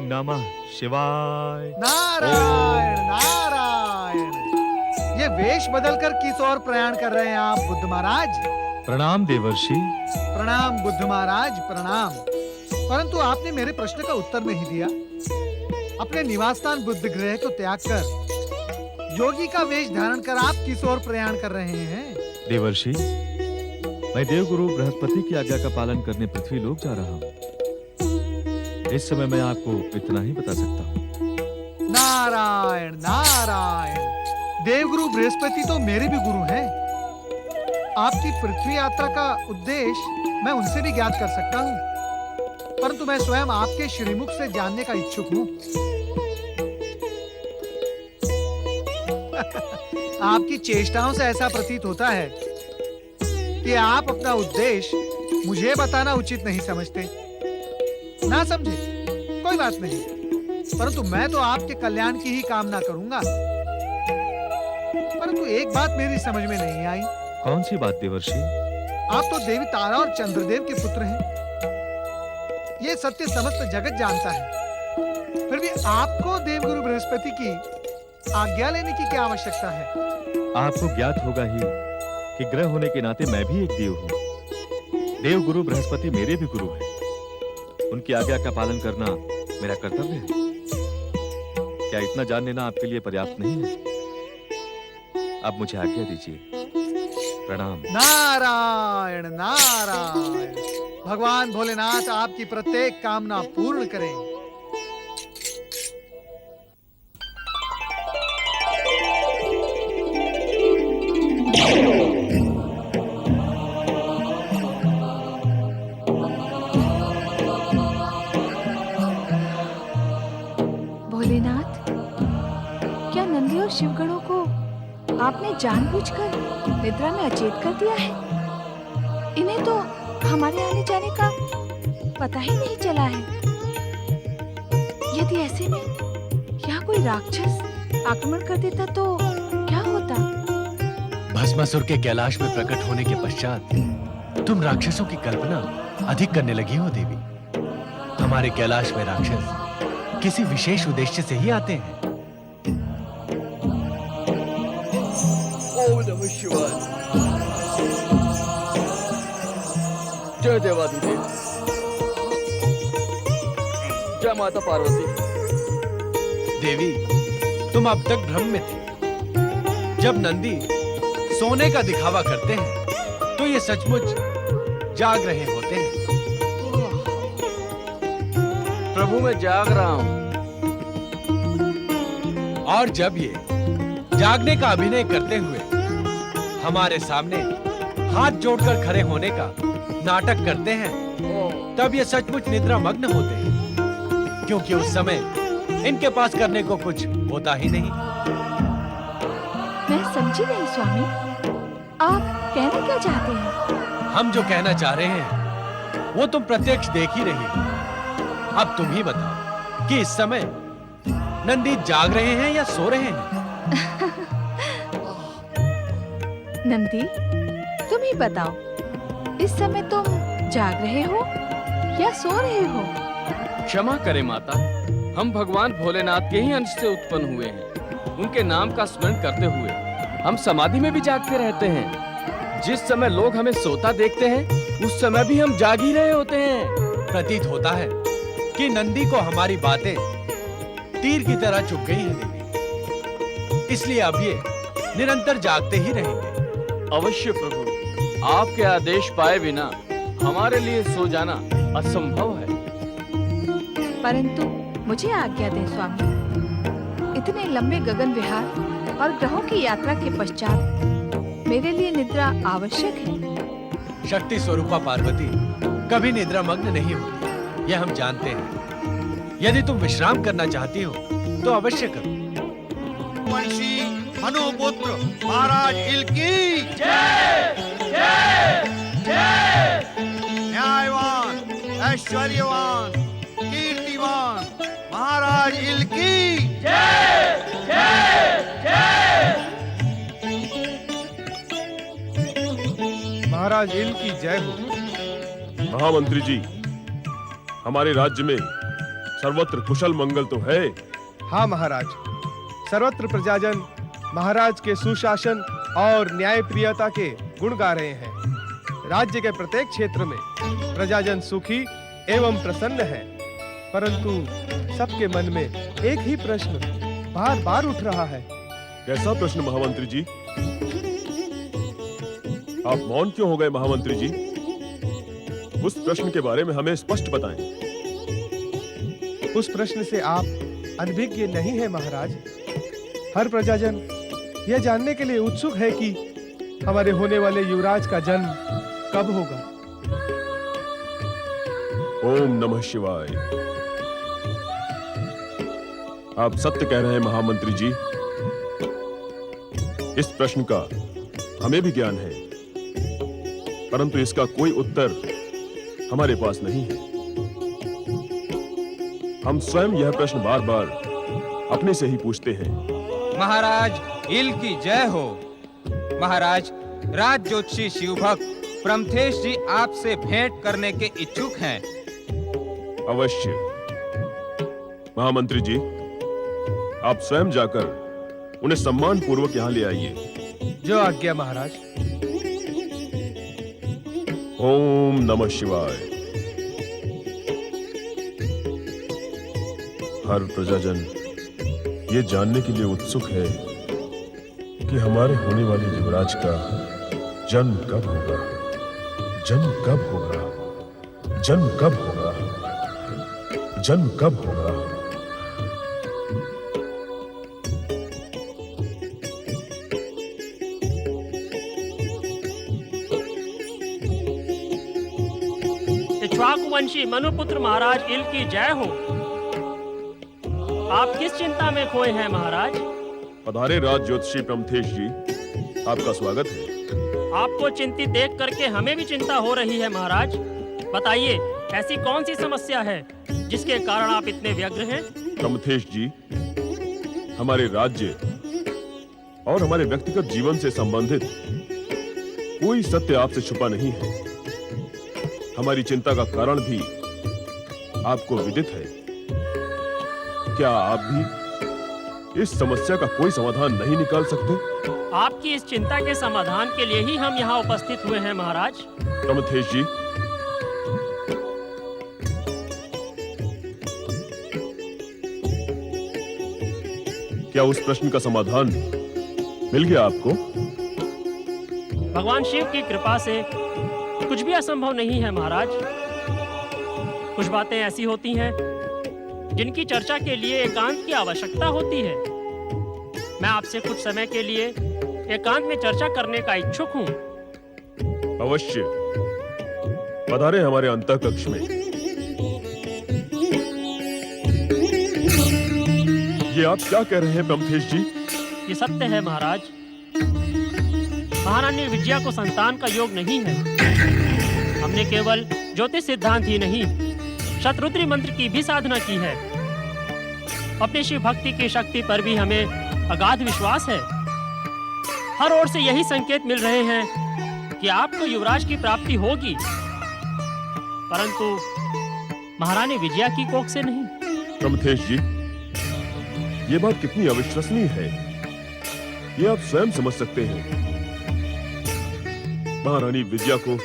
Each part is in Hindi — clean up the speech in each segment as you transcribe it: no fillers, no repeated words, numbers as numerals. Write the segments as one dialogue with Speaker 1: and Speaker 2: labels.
Speaker 1: नमः शिवाय।
Speaker 2: नारायण नारायण। ये वेश बदलकर किस ओर प्रयाण कर रहे हैं आप बुद्ध महाराज?
Speaker 1: प्रणाम देवर्षि।
Speaker 2: प्रणाम बुद्ध महाराज प्रणाम। परंतु आपने मेरे प्रश्न का उत्तर नहीं दिया। अपने निवास स्थान बुद्ध गृह को त्याग कर योगी का वेश धारण कर आप किस ओर प्रयाण कर रहे हैं?
Speaker 1: देवर्षि, मैं देवगुरु बृहस्पति की आज्ञा का पालन करने पृथ्वी लोक जा रहा हूँ। इस समय मैं आपको इतना ही बता सकता हूँ।
Speaker 2: नारायण नारायण। देवगुरु बृहस्पति तो मेरे भी गुरु हैं। आपकी पृथ्वी यात्रा का उद्देश्य मैं उनसे भी ज्ञात कर सकता हूँ, परंतु मैं स्वयं आपके श्रीमुख से जानने का इच्छुक हूँ। आपकी चेष्टाओं से ऐसा प्रतीत होता है कि आप अपना उद्देश्य मुझे बताना उचित नहीं समझते। ना समझे, कोई बात नहीं, परंतु मैं तो आपके कल्याण की ही कामना करूंगा। परंतु एक बात मेरी समझ में नहीं आई।
Speaker 1: कौन सी बात देवर्षि?
Speaker 2: आप तो देवी तारा और चंद्रदेव के पुत्र हैं। ये सत्य समस्त जगत जानता है। फिर भी आपको देवगुरु बृहस्पति की आज्ञा लेने की क्या आवश्यकता है?
Speaker 1: आपको ज्ञात होगा ही कि ग्रह होने के नाते मैं भी एक देव हूँ। देवगुरु बृहस्पति मेरे भी गुरु हैं। उनकी आज्ञा का पालन करना मेरा कर्तव्य है। क्या इतना जान लेना आपके लिए पर्याप्त नहीं है? अब मुझे आज्ञा दीजिए। प्रणाम।
Speaker 2: नारायण नारायण। भगवान भोलेनाथ आपकी प्रत्येक कामना पूर्ण करें।
Speaker 3: भोलेनाथ, क्या नंदी और शिवगणों को आपने जानबूझकर निद्रा में अचेत कर दिया है? इन्हें तो हमारे आने जाने का पता ही नहीं चला है। यदि ऐसे में यहाँ कोई राक्षस आक्रमण कर देता तो क्या होता?
Speaker 4: भस्मासुर के कैलाश में प्रकट होने के पश्चात तुम राक्षसों की कल्पना अधिक करने लगी हो देवी। हमारे कैलाश में राक्षस किसी विशेष उद्देश्य से ही आते हैं।
Speaker 5: ओम नमः शिवाय। जय देवाधिदेव। जय माता पार्वती।
Speaker 4: देवी, तुम अब तक भ्रम में थी। जब नंदी सोने का दिखावा करते हैं तो ये सचमुच जाग रहे होते हैं।
Speaker 5: प्रभु मैं जाग रहा हूँ।
Speaker 4: और जब ये जागने का अभिनय करते हुए हमारे सामने हाथ जोड़कर खड़े होने का नाटक करते हैं, तब ये सचमुच निद्रा मग्न होते हैं, क्योंकि उस समय इनके पास करने को कुछ होता ही नहीं।
Speaker 3: मैं समझी नहीं स्वामी, आप कहना क्या चाहते हैं?
Speaker 4: हम जो कहना चाह रहे हैं वो तुम प्रत्यक्ष देख ही रही हो। अब तुम ही बताओ कि इस समय नंदी जाग रहे हैं या सो रहे हैं?
Speaker 3: नंदी, तुम ही बताओ, इस समय तुम जाग रहे हो या सो रहे हो?
Speaker 5: क्षमा करें माता, हम भगवान भोलेनाथ के ही अंश से उत्पन्न हुए हैं। उनके नाम का स्मरण करते हुए हम समाधि में भी जागते रहते हैं। जिस समय लोग हमें सोता देखते हैं उस समय भी हम जाग ही रहे होते हैं।
Speaker 4: प्रतीत होता है कि नंदी को हमारी बातें तीर की तरह चुभ गई हैं देवी, इसलिए अब ये निरंतर जागते ही रहेंगे।
Speaker 5: अवश्य प्रभु, आपके आदेश पाए बिना हमारे लिए सो जाना असंभव है।
Speaker 3: परंतु मुझे आज्ञा दें स्वामी, इतने लंबे गगन विहार और ग्रहों की यात्रा के पश्चात मेरे लिए निद्रा आवश्यक है।
Speaker 4: शक्ति स्वरूपा पार्वती कभी निद्रा मग्न नहीं होती, यह हम जानते हैं। यदि तुम विश्राम करना चाहती हो तो अवश्य करो।
Speaker 6: वंशी मनुपुत्र महाराज इल की
Speaker 5: जय जय जय।
Speaker 6: न्यायवान ऐश्वर्यवान कीर्तिवान महाराज इल की
Speaker 5: जय जय जय।
Speaker 7: महाराज इल की जय हो।
Speaker 8: महामंत्री जी, हमारे राज्य में
Speaker 7: सर्वत्र कुशल मंगल तो है?
Speaker 8: हाँ महाराज, सर्वत्र प्रजाजन महाराज के सुशासन और न्यायप्रियता के गुण गा रहे हैं। राज्य के प्रत्येक क्षेत्र में प्रजाजन सुखी एवं प्रसन्न है, परंतु सबके मन में एक ही प्रश्न बार बार उठ रहा है।
Speaker 7: कैसा प्रश्न महामंत्री जी? आप मौन क्यों हो गए महामंत्री जी? उस प्रश्न के बारे में हमें स्पष्ट बताएं।
Speaker 8: उस प्रश्न से आप अनभिज्ञ नहीं है महाराज। हर प्रजाजन यह जानने के लिए उत्सुक है कि हमारे होने वाले युवराज का जन्म कब होगा।
Speaker 7: ओम नमः शिवाय। आप सत्य कह रहे हैं महामंत्री जी। इस प्रश्न का हमें भी ज्ञान है, परंतु इसका कोई उत्तर हमारे पास नहीं है। हम स्वयं यह प्रश्न बार बार अपने से ही पूछते हैं।
Speaker 9: महाराज इल की जय हो। महाराज, राज ज्योतिषी शिवभक्त प्रमथेश जी आपसे भेंट करने के इच्छुक हैं।
Speaker 7: अवश्य। महामंत्री जी, आप स्वयं जाकर उन्हें सम्मान पूर्वक यहाँ ले आइए।
Speaker 8: जो आज्ञा महाराज।
Speaker 7: ओम नमः शिवाय। हर प्रजाजन ये जानने के लिए उत्सुक है कि हमारे होने वाले युवराज का जन्म कब होगा, जन्म कब होगा, जन्म कब होगा, जन्म कब होगा।
Speaker 10: इक्ष्वाकुवंशी मनुपुत्र महाराज इल की जय हो। आप किस चिंता में खोए हैं महाराज?
Speaker 7: पधारे राज ज्योतिषी प्रमथेश जी, आपका स्वागत है।
Speaker 10: आपको चिंतित देख करके हमें भी चिंता हो रही है महाराज। बताइए, ऐसी कौन सी समस्या है जिसके कारण आप इतने व्यग्र हैं?
Speaker 7: प्रमथेश जी, हमारे राज्य और हमारे व्यक्तिगत जीवन से संबंधित कोई सत्य आपसे छुपा नहीं है। हमारी चिंता का कारण भी आपको विदित है। क्या आप भी इस समस्या का कोई समाधान नहीं निकाल सकते?
Speaker 10: आपकी इस चिंता के समाधान के लिए ही हम यहाँ उपस्थित हुए हैं महाराज।
Speaker 7: प्रमथेश जी, क्या उस प्रश्न का समाधान मिल गया आपको?
Speaker 10: भगवान शिव की कृपा से कुछ भी असंभव नहीं है महाराज। कुछ बातें ऐसी होती हैं जिनकी चर्चा के लिए एकांत की आवश्यकता होती है। मैं आपसे कुछ समय के लिए एकांत में चर्चा करने का इच्छुक हूँ।
Speaker 7: अवश्य, पधारे हमारे अंतःकक्ष में। ये आप क्या कह रहे हैं प्रमथेश जी?
Speaker 10: ये सत्य है महाराज। महारानी विजया को संतान का योग नहीं है। हमने केवल ज्योतिष सिद्धांत ही नहीं, शतरुद्री मंत्र की भी साधना की है। अपनी शिव भक्ति की शक्ति पर भी हमें अगाध विश्वास है। हर ओर से यही संकेत मिल रहे हैं कि आपको युवराज की प्राप्ति होगी, परंतु महारानी विजया की कोख से नहीं।
Speaker 7: प्रमथेश जी, ये बात कितनी अविश्वसनीय है, ये आप स्वयं समझ सकते हैं। महारानी विजया को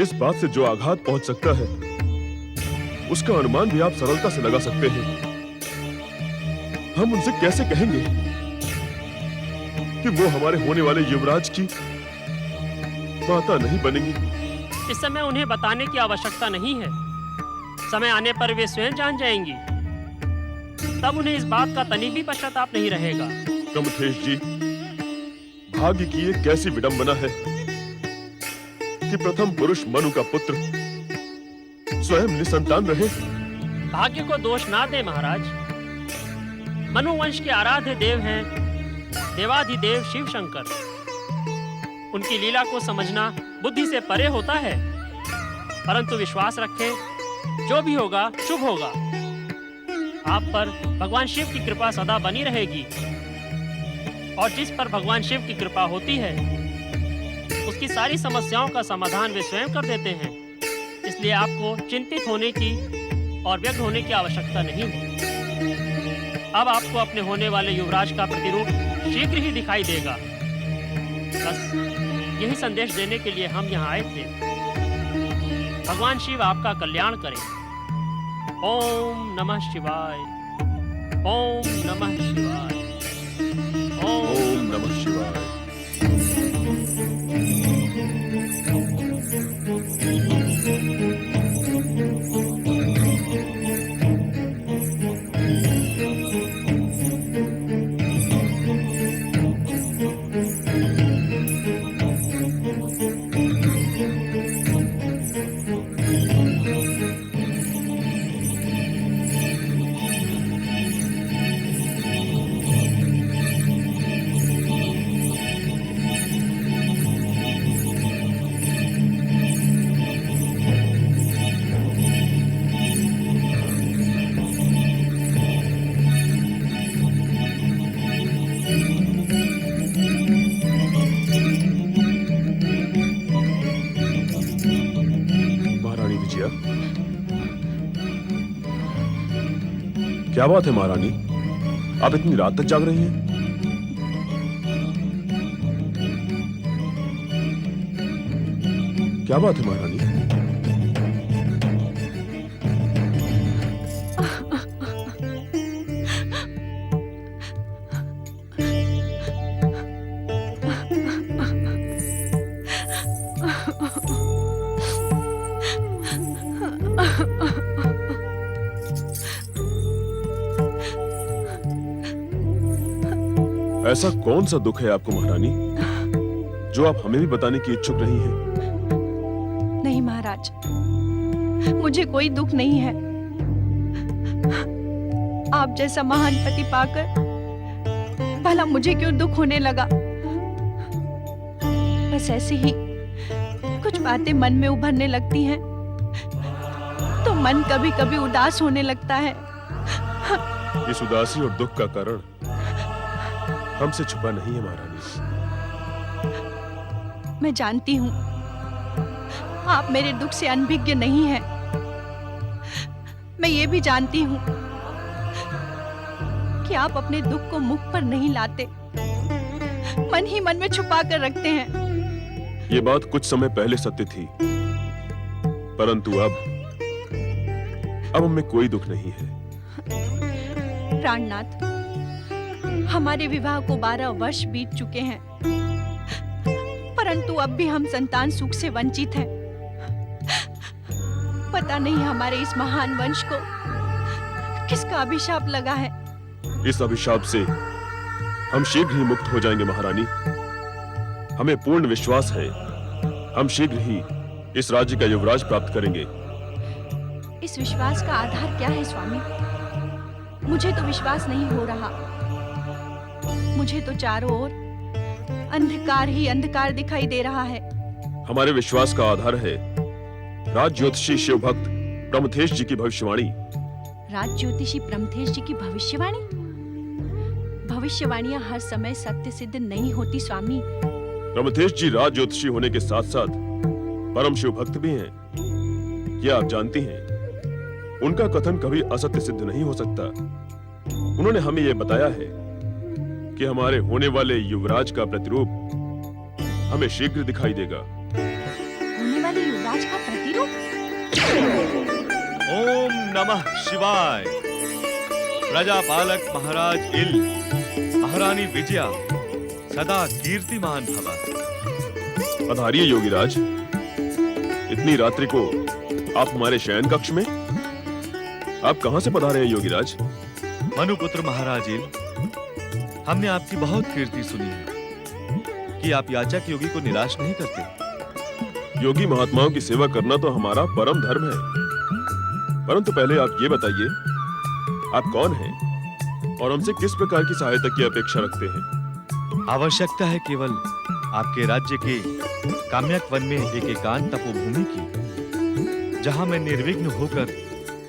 Speaker 7: इस बात से जो आघात पहुंच सकता है, उसका अनुमान भी आप सरलता से लगा सकते हैं। हम उनसे कैसे कहेंगे कि वो हमारे होने वाले युवराज की माता नहीं बनेंगी?
Speaker 10: इस समय उन्हें बताने की आवश्यकता नहीं है। समय आने पर वे स्वयं जान जाएंगी। तब उन्हें इस बात का तनिक भी पश्चाताप नहीं रहेगा।
Speaker 7: प्रमथेश जी, भाग्य की एक कैसी विडंबना है कि प्रथम पुरुष मनु का पुत्र स्वयं निसंतान रहे।
Speaker 10: भाग्य को दोष ना दे महाराज। मनु वंश के आराध्य देव हैं देवाधिदेव शिव शंकर। उनकी लीला को समझना बुद्धि से परे होता है, परंतु विश्वास रखें, जो भी होगा शुभ होगा। आप पर भगवान शिव की कृपा सदा बनी रहेगी, और जिस पर भगवान शिव की कृपा होती है उसकी सारी समस्याओं का समाधान वे स्वयं कर देते हैं। इसलिए आपको चिंतित होने की और व्यग्र होने की आवश्यकता नहीं है। अब आपको अपने होने वाले युवराज का प्रतिरूप शीघ्र ही दिखाई देगा। बस यही संदेश देने के लिए हम यहाँ आए थे। भगवान शिव आपका कल्याण करें। ओम नमः शिवाय। ओम नमः शिवाय।
Speaker 7: ओम नमः शिवाय। क्या बात है महारानी, आप इतनी रात तक जाग रही हैं? क्या बात है महारानी? ऐसा कौन सा दुख है आपको महारानी, जो आप हमें भी बताने की इच्छुक नहीं हैं?
Speaker 3: नहीं महाराज, मुझे कोई दुख नहीं है। आप जैसा महान पति पाकर भला मुझे क्यों दुख होने लगा। बस ऐसे ही कुछ बातें मन में उभरने लगती हैं तो मन कभी कभी उदास होने लगता है।
Speaker 7: इस उदासी और दुख का कारण हमसे छुपा नहीं है महारानी।
Speaker 3: मैं जानती हूँ आप मेरे दुख से अनभिज्ञ नहीं हैं। मैं ये भी जानती हूँ कि आप अपने दुख को मुख पर नहीं लाते, मन ही मन में छुपा कर रखते हैं।
Speaker 7: ये बात कुछ समय पहले सत्य थी, परंतु अब हमें कोई दुख नहीं है।
Speaker 3: प्राणनाथ, हमारे विवाह को 12 वर्ष बीत चुके हैं, परंतु अब भी हम संतान सुख से वंचित हैं। पता नहीं हमारे इस महान वंश को किसका अभिशाप लगा है।
Speaker 7: इस अभिशाप से हम शीघ्र ही मुक्त हो जाएंगे महारानी। हमें पूर्ण विश्वास है, हम शीघ्र ही इस राज्य का युवराज प्राप्त करेंगे।
Speaker 3: इस विश्वास का आधार क्या है स्वामी? मुझे तो विश्वास नहीं हो रहा। मुझे तो चारों ओर अंधकार ही अंधकार दिखाई दे रहा है।
Speaker 7: हमारे विश्वास का आधार है राज ज्योतिषी शिव भक्त प्रमथेश जी की भविष्यवाणी।
Speaker 3: राज ज्योतिषी प्रमथेश जी की भविष्यवाणी? भविष्यवाणियां हर समय सत्य सिद्ध नहीं होती स्वामी।
Speaker 7: प्रमथेश जी राज ज्योतिषी होने के साथ साथ परम शिव भक्त भी हैं। क्या आप जानती हैं, उनका कथन कभी असत्य सिद्ध नहीं हो सकता। उन्होंने हमें यह बताया है कि हमारे होने वाले युवराज का प्रतिरूप हमें शीघ्र दिखाई देगा।
Speaker 3: होने वाले युवराज का प्रतिरूप?
Speaker 1: ओम नमः शिवाय। प्रजापालक महाराज इल, महारानी विजया सदा कीर्तिमान भव।
Speaker 7: पधारिए योगीराज। इतनी रात्रि को आप हमारे शयन कक्ष में? आप कहां से पधारे हैं योगीराज?
Speaker 1: मनुपुत्र महाराज इल, हमने आपकी बहुत कीर्ति सुनी है कि आप याचक योगी को निराश नहीं करते।
Speaker 7: योगी महात्माओं की सेवा करना तो हमारा परम धर्म है, परंतु पहले आप ये बताइए, आप कौन हैं और हमसे किस प्रकार की सहायता की अपेक्षा रखते हैं?
Speaker 1: आवश्यकता है केवल आपके राज्य के काम्यक वन में एक एकांत तपोभूमि की, जहां मैं निर्विघ्न होकर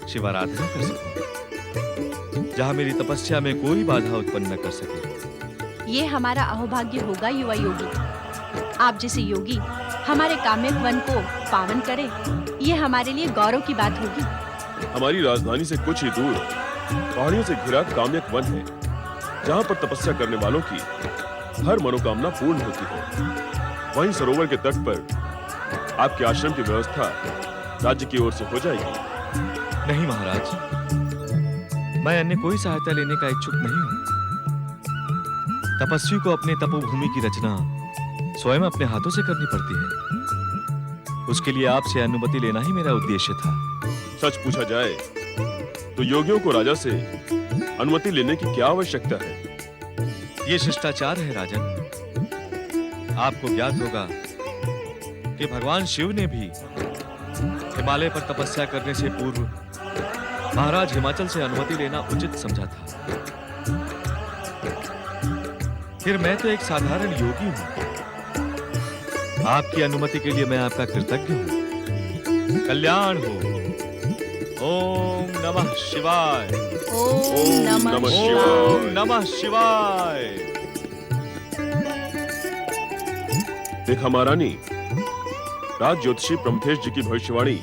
Speaker 1: शिवाराधना कर सकूं, जहां मेरी तपस्या में कोई बाधा उत्पन्न न कर सके।
Speaker 3: ये हमारा अहोभाग्य होगा युवा योगी। आप जैसे योगी हमारे काम्यक वन को पावन करे, ये हमारे लिए गौरव की बात होगी।
Speaker 7: हमारी राजधानी से कुछ ही दूर पहाड़ियों से घिरा काम्यक वन है, जहाँ पर तपस्या करने वालों की हर मनोकामना पूर्ण होती है। वहीं सरोवर के तट पर आपके आश्रम की व्यवस्था राज्य की ओर से हो जाएगी।
Speaker 1: नहीं महाराज, मैं अन्य कोई सहायता लेने का इच्छुक नहीं हूँ। तपस्वी को अपने तपोभूमि की रचना स्वयं अपने हाथों से करनी पड़ती है। उसके लिए आपसे अनुमति लेना ही मेरा उद्देश्य था।
Speaker 7: सच पूछा जाए तो योगियों को राजा से अनुमति लेने की क्या आवश्यकता है?
Speaker 1: ये शिष्टाचार है राजन। आपको ज्ञात होगा कि भगवान शिव ने भी हिमालय पर तपस्या करने से पूर्व महाराज हिमाचल से अनुमति लेना उचित समझा था। फिर मैं तो एक साधारण योगी हूं। आपकी अनुमति के लिए मैं आपका कृतज्ञ हूं। कल्याण हो। ओम नमः शिवाय।
Speaker 3: ओम नमः शिवाय।
Speaker 1: ओम नमः शिवाय।
Speaker 7: देखा महारानी, राज ज्योतिषी प्रमथेश जी की भविष्यवाणी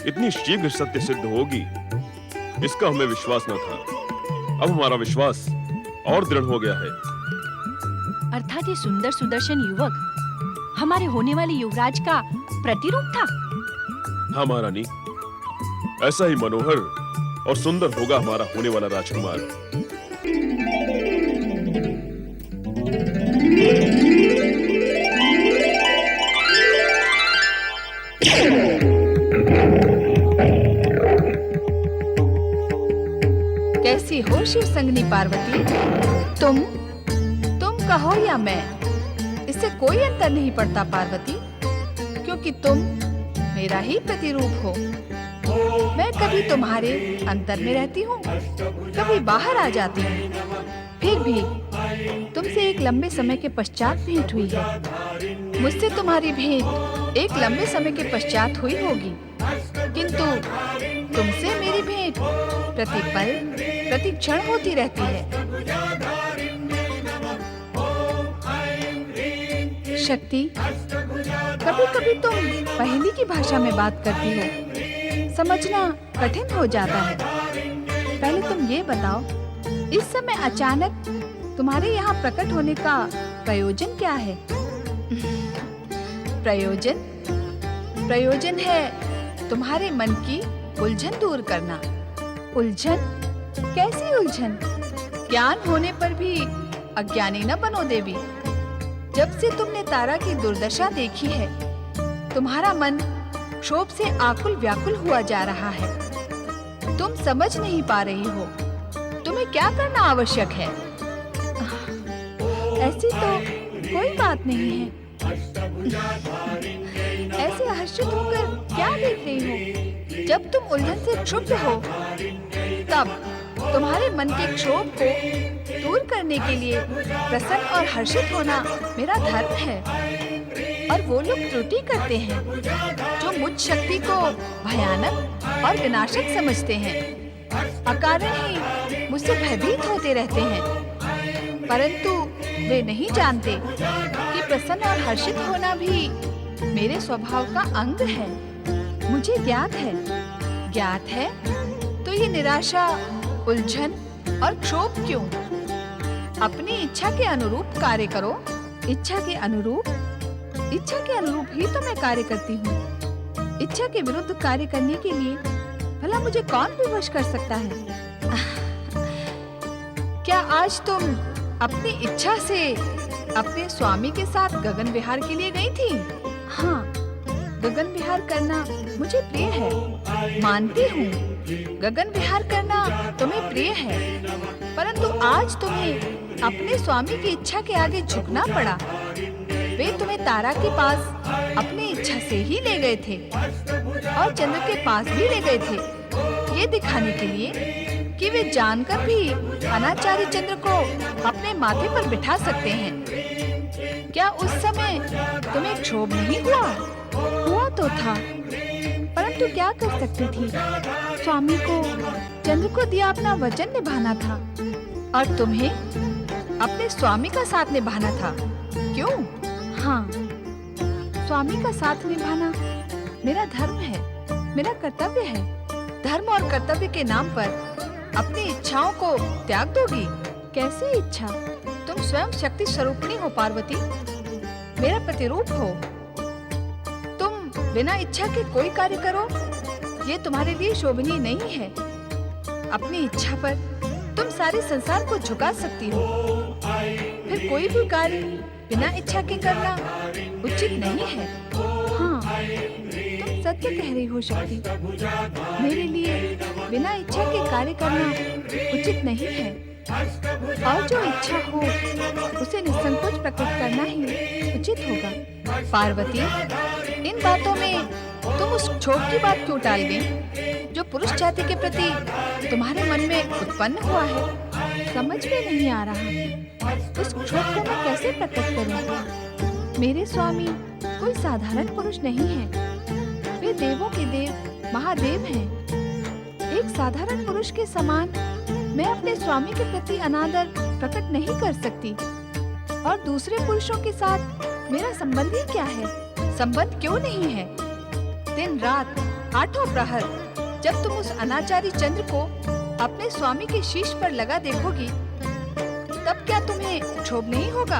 Speaker 7: इतनी शीघ्र सत्य सिद्ध होगी, इसका हमें विश्वास न था। अब हमारा विश्वास और दृढ़ हो गया है।
Speaker 11: अर्थात ये सुंदर सुदर्शन युवक हमारे होने वाले युवराज का प्रतिरूप था।
Speaker 7: हाँ महारानी, ऐसा ही मनोहर और सुंदर होगा हमारा होने वाला राजकुमार।
Speaker 3: कैसी हो शिव संगनी पार्वती? तुम कहो या मैं, इससे कोई अंतर नहीं पड़ता पार्वती, क्योंकि तुम मेरा ही प्रतिरूप हो। मैं कभी तुम्हारे अंतर में रहती हूँ, कभी बाहर आ जाती हूँ। फिर भी तुमसे एक लंबे समय के पश्चात भेंट हुई है। मुझसे तुम्हारी भेंट एक लंबे समय के पश्चात हुई होगी, किंतु तुमसे मेरी भेंट प्रतिपल प्रति क्षण होती रहती है। शक्ति, कभी कभी तुम पहेली की भाषा में बात करती हो, समझना कठिन हो जाता है। पहले तुम ये बताओ, इस समय अचानक तुम्हारे यहाँ प्रकट होने का प्रयोजन क्या है? प्रयोजन है तुम्हारे मन की उलझन दूर करना। उलझन? कैसी उलझन? ज्ञान होने पर भी अज्ञानी न बनो देवी। जब से तुमने तारा की दुर्दशा देखी है, तुम्हारा मन क्षोभ से आकुल व्याकुल हुआ जा रहा है। तुम समझ नहीं पा रही हो तुम्हें क्या करना आवश्यक है। ऐसी तो कोई बात नहीं है। ऐसे आश्चर्य होकर क्या देख रही हो? जब तुम उलझन से क्षुब्ध हो, तब तुम्हारे मन के क्षोभ को दूर करने के लिए प्रसन्न और हर्षित होना मेरा धर्म है। और वो लोग त्रुटि करते हैं जो मुझ शक्ति को भयानक और विनाशक समझते हैं, अकारण ही मुझसे भयभीत होते रहते हैं। परंतु वे नहीं जानते कि प्रसन्न और हर्षित होना भी मेरे स्वभाव का अंग है। मुझे ज्ञात है तो ये निराशा, उलझन और क्षोभ क्यों? अपनी इच्छा के अनुरूप कार्य करो। इच्छा के अनुरूप ही तो मैं कार्य करती हूँ। इच्छा के विरुद्ध कार्य करने के लिए भला मुझे कौन विवश कर सकता है? क्या आज तुम अपनी इच्छा से अपने स्वामी के साथ गगन विहार के लिए गई थी? हाँ, गगन विहार करना मुझे प्रिय है, मानती हूँ। गगन विहार करना तुम्हें प्रिय है, परंतु आज तुम्हें अपने स्वामी की इच्छा के आगे झुकना पड़ा। वे तुम्हें तारा के पास अपनी इच्छा से ही ले गए थे और चंद्र के पास भी ले गए थे, ये दिखाने के लिए कि वे जानकर भी अनाचारी चंद्र को अपने माथे पर बिठा सकते हैं। क्या उस समय तुम्हें क्षोभ नहीं हुआ? हुआ तो था, परंतु क्या कर सकती थी? स्वामी को, चंद्र को दिया अपना वचन निभाना था और तुम्हें अपने स्वामी का साथ निभाना था। क्यों? हाँ, स्वामी का साथ निभाना मेरा धर्म है, मेरा कर्तव्य है। धर्म और कर्तव्य के नाम पर अपनी इच्छाओं को त्याग दोगी? कैसी इच्छा? तुम स्वयं शक्ति स्वरूपिणी हो पार्वती, मेरा प्रतिरूप हो। तुम बिना इच्छा के कोई कार्य करो, ये तुम्हारे लिए शोभनीय नहीं है। अपनी इच्छा पर तुम सारे संसार को झुका सकती हो, फिर कोई भी कार्य बिना इच्छा के करना उचित नहीं है। हाँ, तुम सत्य कह रही हो शक्ति। मेरे लिए बिना इच्छा के कार्य करना उचित नहीं है, और जो इच्छा हो उसे निसंकोच प्रकट करना ही उचित होगा। पार्वती, इन बातों में तुम उस क्षोभ की बात क्यों टाल गई जो पुरुष जाति के प्रति तुम्हारे मन में उत्पन्न हुआ है? समझ में नहीं आ रहा, उस क्षोभ को मैं कैसे प्रकट करूं? मेरे स्वामी कोई साधारण पुरुष नहीं है, वे देवों के देव महादेव हैं। एक साधारण पुरुष के समान मैं अपने स्वामी के प्रति अनादर प्रकट नहीं कर सकती, और दूसरे पुरुषों के साथ मेरा संबंध ही क्या है? संबंध क्यों नहीं है? दिन रात आठों प्रहर जब तुम उस अनाचारी चंद्र को अपने स्वामी के शीश पर लगा देखोगी, तब क्या तुम्हें क्षोभ नहीं होगा?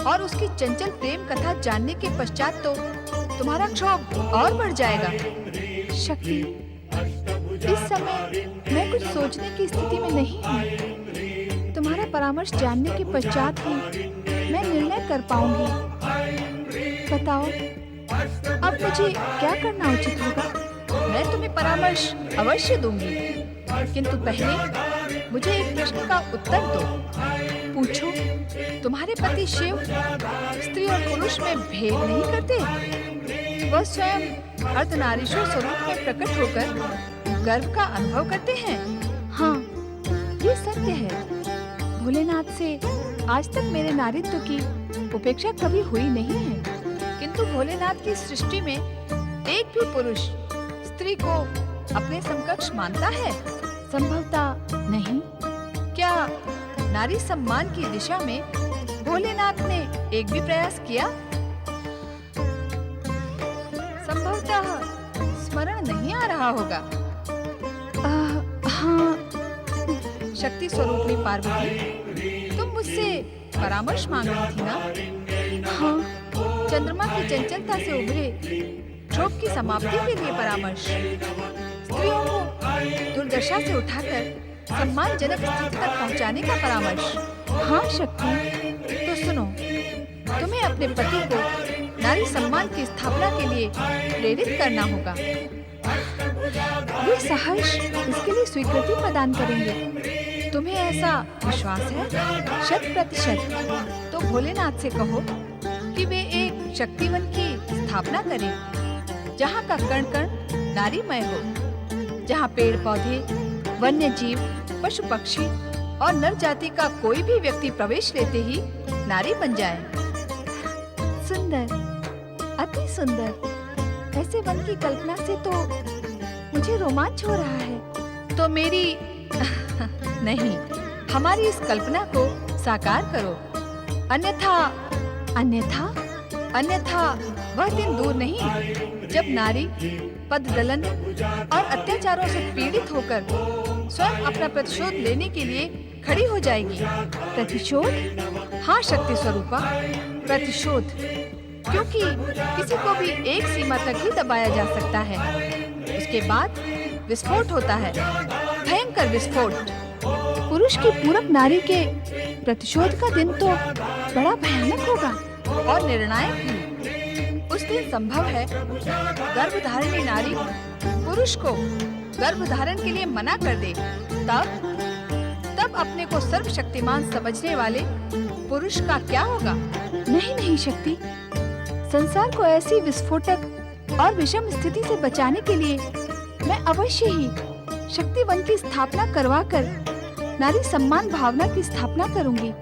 Speaker 3: और उसकी चंचल प्रेम कथा जानने के पश्चात तो तुम्हारा क्षोभ और बढ़ जाएगा। शक्ति, इस समय मैं कुछ सोचने की स्थिति में नहीं हूँ। तुम्हारा परामर्श जानने के पश्चात ही मैं निर्णय कर पाऊंगी। बताओ, अब मुझे क्या करना उचित होगा? मैं तुम्हें परामर्श अवश्य दूंगी, किंतु पहले मुझे एक प्रश्न का उत्तर दो। पूछो, तुम्हारे पति शिव स्त्री और पुरुष में भेद नहीं करते? वह स्वयं अर्धनारीश्वर स्वरूप में प्रकट होकर गर्व का अनुभव करते हैं। हाँ, ये सत्य है। भोलेनाथ से आज तक मेरे नारीत्व की उपेक्षा कभी हुई नहीं है, किंतु भोलेनाथ की सृष्टि में एक भी पुरुष स्त्री को अपने समकक्ष मानता है? संभवतः नहीं। क्या नारी सम्मान की दिशा में भोलेनाथ ने एक भी प्रयास किया? संभवतः स्मरण नहीं आ रहा होगा। हाँ, शक्ति स्वरूपिणी पार्वती, तुम मुझसे परामर्श मांग रही थी ना? हाँ, चंद्रमा की चंचलता से उभरे क्षोभ की समाप्ति के लिए परामर्श, स्त्रियों को दुर्दशा से उठाकर सम्मानजनक स्थिति तक पहुंचाने का परामर्श। हाँ शक्ति, तो सुनो, तुम्हें अपने पति को नारी सम्मान की स्थापना के लिए प्रेरित करना होगा। वे सहर्ष इसके लिए स्वीकृति प्रदान करेंगे। तुम्हें ऐसा विश्वास है? 100%। तो भोलेनाथ से कहो कि वे एक शक्तिवन की स्थापना करें, जहाँ का कण कण नारीमय हो, जहाँ पेड़ पौधे, वन्य जीव, पशु पक्षी और नर जाति का कोई भी व्यक्ति प्रवेश लेते ही नारी बन जाए। सुंदर, अति सुंदर। ऐसे वन की कल्पना से तो मुझे रोमांच हो रहा है। तो मेरी नहीं, हमारी इस कल्पना को साकार करो, अन्यथा वह दिन दूर नहीं जब नारी पददलन और अत्याचारों से पीड़ित होकर स्वयं अपना प्रतिशोध लेने के लिए खड़ी हो जाएगी। प्रतिशोध? हाँ शक्ति स्वरूपा, प्रतिशोध। क्योंकि किसी को भी एक सीमा तक ही दबाया जा सकता है, उसके बाद विस्फोट होता है, भयंकर विस्फोट। पुरुष की पूरक नारी के प्रतिशोध का दिन तो बड़ा भयानक होगा और निर्णायक भी। उस दिन संभव है गर्भधारिणी नारी पुरुष को गर्भधारण के लिए मना कर दे। तब अपने को सर्वशक्तिमान समझने वाले पुरुष का क्या होगा? नहीं शक्ति, संसार को ऐसी विस्फोटक और विषम स्थिति से बचाने के लिए मैं अवश्य ही शक्तिवन की स्थापना करवाकर नारी सम्मान भावना की स्थापना करूंगी।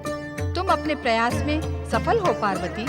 Speaker 3: तुम अपने प्रयास में सफल हो पार्वती।